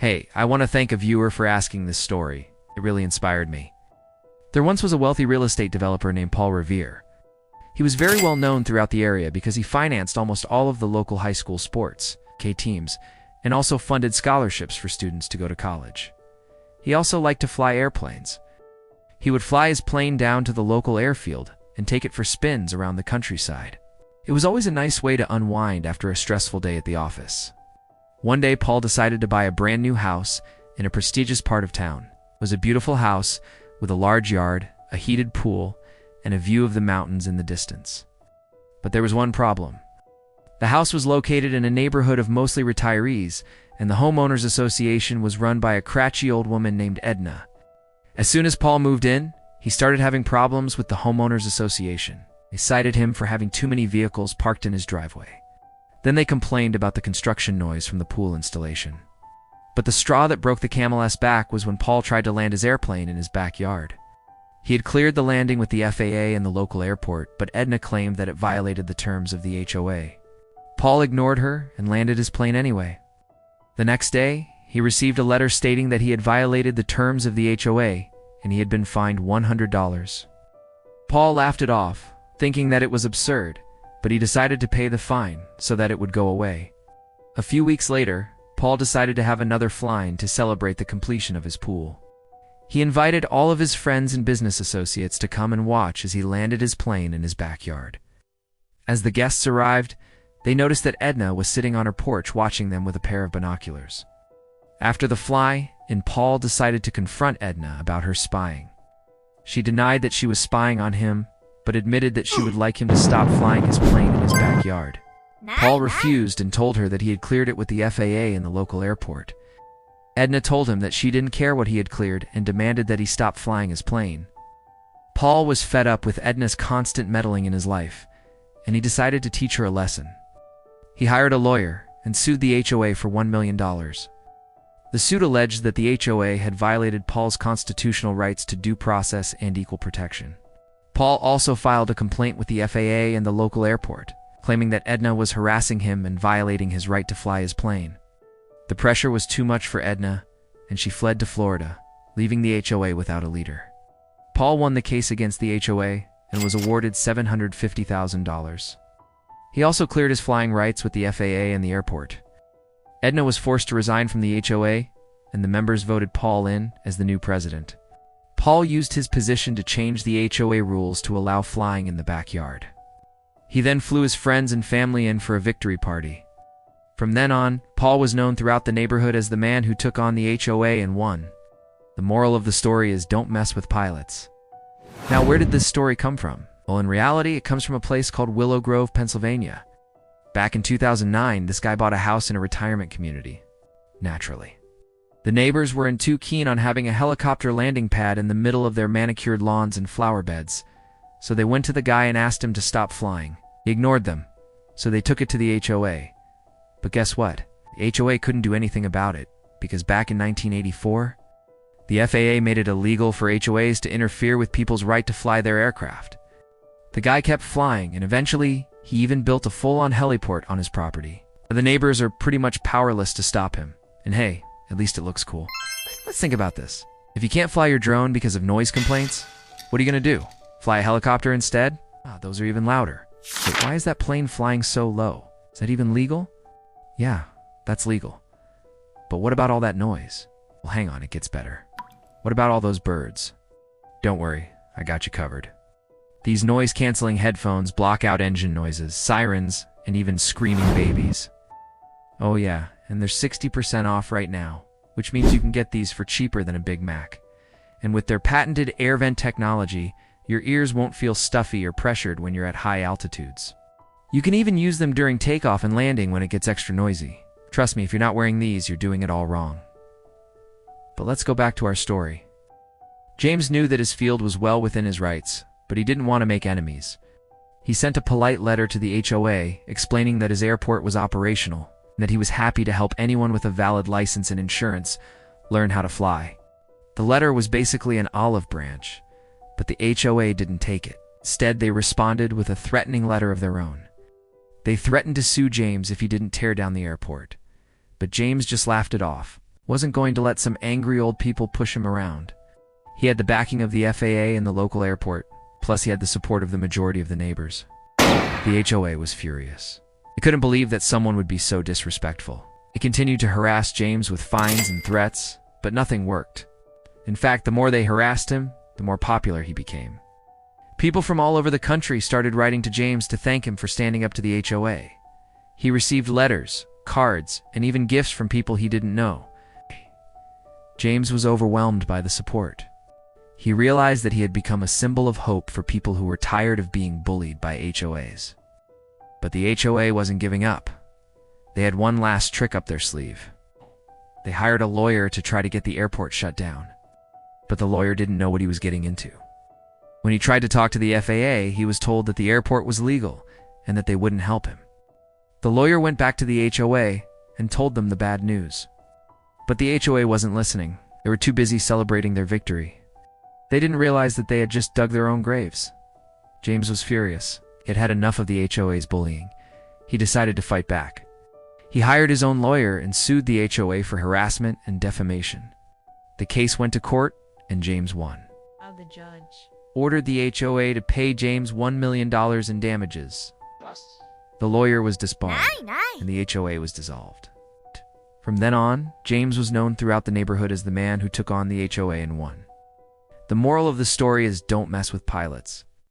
Hey, I want to thank a viewer for asking this story. It really inspired me. There once was a wealthy real estate developer named Paul Revere. He was very well known throughout the area because he financed almost all of the local high school sports, teams, and also funded scholarships for students to go to college. He also liked to fly airplanes. He would fly his plane down to the local airfield and take it for spins around the countryside. It was always a nice way to unwind after a stressful day at the office. One day, Paul decided to buy a brand new house in a prestigious part of town. It was a beautiful house with a large yard, a heated pool, and a view of the mountains in the distance. But there was one problem. The house was located in a neighborhood of mostly retirees, and the Homeowners Association was run by a cratchy old woman named Edna. As soon as Paul moved in, he started having problems with the Homeowners Association. They cited him for having too many vehicles parked in his driveway. Then they complained about the construction noise from the pool installation. But the straw that broke the camel's back was when Paul tried to land his airplane in his backyard. He had cleared the landing with the FAA and the local airport, but Edna claimed that it violated the terms of the HOA. Paul ignored her and landed his plane anyway. The next day, he received a letter stating that he had violated the terms of the HOA and he had been fined $100. Paul laughed it off, thinking that it was absurd, but he decided to pay the fine so that it would go away. A few weeks later, Paul decided to have another flying to celebrate the completion of his pool. He invited all of his friends and business associates to come and watch as he landed his plane in his backyard. As the guests arrived, they noticed that Edna was sitting on her porch watching them with a pair of binoculars. After the fly, Paul decided to confront Edna about her spying. She denied that she was spying on him, but admitted that she would like him to stop flying his plane in his backyard. Paul refused and told her that he had cleared it with the FAA and the local airport. Edna told him that she didn't care what he had cleared and demanded that he stop flying his plane. Paul was fed up with Edna's constant meddling in his life, and he decided to teach her a lesson. He hired a lawyer and sued the HOA for $1 million. The suit alleged that the HOA had violated Paul's constitutional rights to due process and equal protection. Paul also filed a complaint with the FAA and the local airport, claiming that Edna was harassing him and violating his right to fly his plane. The pressure was too much for Edna, and she fled to Florida, leaving the HOA without a leader. Paul won the case against the HOA and was awarded $750,000. He also cleared his flying rights with the FAA and the airport. Edna was forced to resign from the HOA, and the members voted Paul in as the new president. Paul used his position to change the HOA rules to allow flying in the backyard. He then flew his friends and family in for a victory party. From then on, Paul was known throughout the neighborhood as the man who took on the HOA and won. The moral of the story is don't mess with pilots. Now, where did this story come from? Well, in reality, it comes from a place called Willow Grove, Pennsylvania. Back in 2009, this guy bought a house in a retirement community. Naturally. The neighbors weren't too keen on having a helicopter landing pad in the middle of their manicured lawns and flower beds, so they went to the guy and asked him to stop flying. He ignored them, so they took it to the HOA. But guess what? The HOA couldn't do anything about it, because back in 1984, the FAA made it illegal for HOAs to interfere with people's right to fly their aircraft. The guy kept flying, and eventually, he even built a full-on heliport on his property. The neighbors are pretty much powerless to stop him, and hey, at least it looks cool. Let's think about this. If you can't fly your drone because of noise complaints, what are you going to do? Fly a helicopter instead? Those are even louder. But why is that plane flying so low? Is that even legal? Yeah, that's legal. But what about all that noise? Well, hang on, it gets better. What about all those birds? Don't worry, I got you covered. These noise-canceling headphones block out engine noises, sirens, and even screaming babies. Oh yeah, and they're 60% off right now, which means you can get these for cheaper than a Big Mac. And with their patented air vent technology, your ears won't feel stuffy or pressured when you're at high altitudes. You can even use them during takeoff and landing when it gets extra noisy. Trust me, if you're not wearing these, you're doing it all wrong. But let's go back to our story. James knew that his field was well within his rights, but he didn't want to make enemies. He sent a polite letter to the HOA explaining that his airport was operational and that he was happy to help anyone with a valid license and insurance learn how to fly. The letter was basically an olive branch, but the HOA didn't take it. Instead, they responded with a threatening letter of their own. They threatened to sue James if he didn't tear down the airport, but James just laughed it off. wasn't going to let some angry old people push him around. He had the backing of the FAA and the local airport, plus he had the support of the majority of the neighbors. The HOA was furious. It couldn't believe that someone would be so disrespectful. It continued to harass James with fines and threats, but nothing worked. In fact, the more they harassed him, the more popular he became. People from all over the country started writing to James to thank him for standing up to the HOA. He received letters, cards, and even gifts from people he didn't know. James was overwhelmed by the support. He realized that he had become a symbol of hope for people who were tired of being bullied by HOAs. But the HOA wasn't giving up. They had one last trick up their sleeve. They hired a lawyer to try to get the airport shut down. But the lawyer didn't know what he was getting into. When he tried to talk to the FAA, he was told that the airport was legal and that they wouldn't help him. The lawyer went back to the HOA and told them the bad news. But the HOA wasn't listening. They were too busy celebrating their victory. They didn't realize that they had just dug their own graves. James was furious. He had had enough of the HOA's bullying. He decided to fight back. He hired his own lawyer and sued the HOA for harassment and defamation. The case went to court, and James won. The judge Ordered the HOA to pay James $1 million in damages. The lawyer was disbarred, and the HOA was dissolved. From then on, James was known throughout the neighborhood as the man who took on the HOA and won. The moral of the story is don't mess with pilots.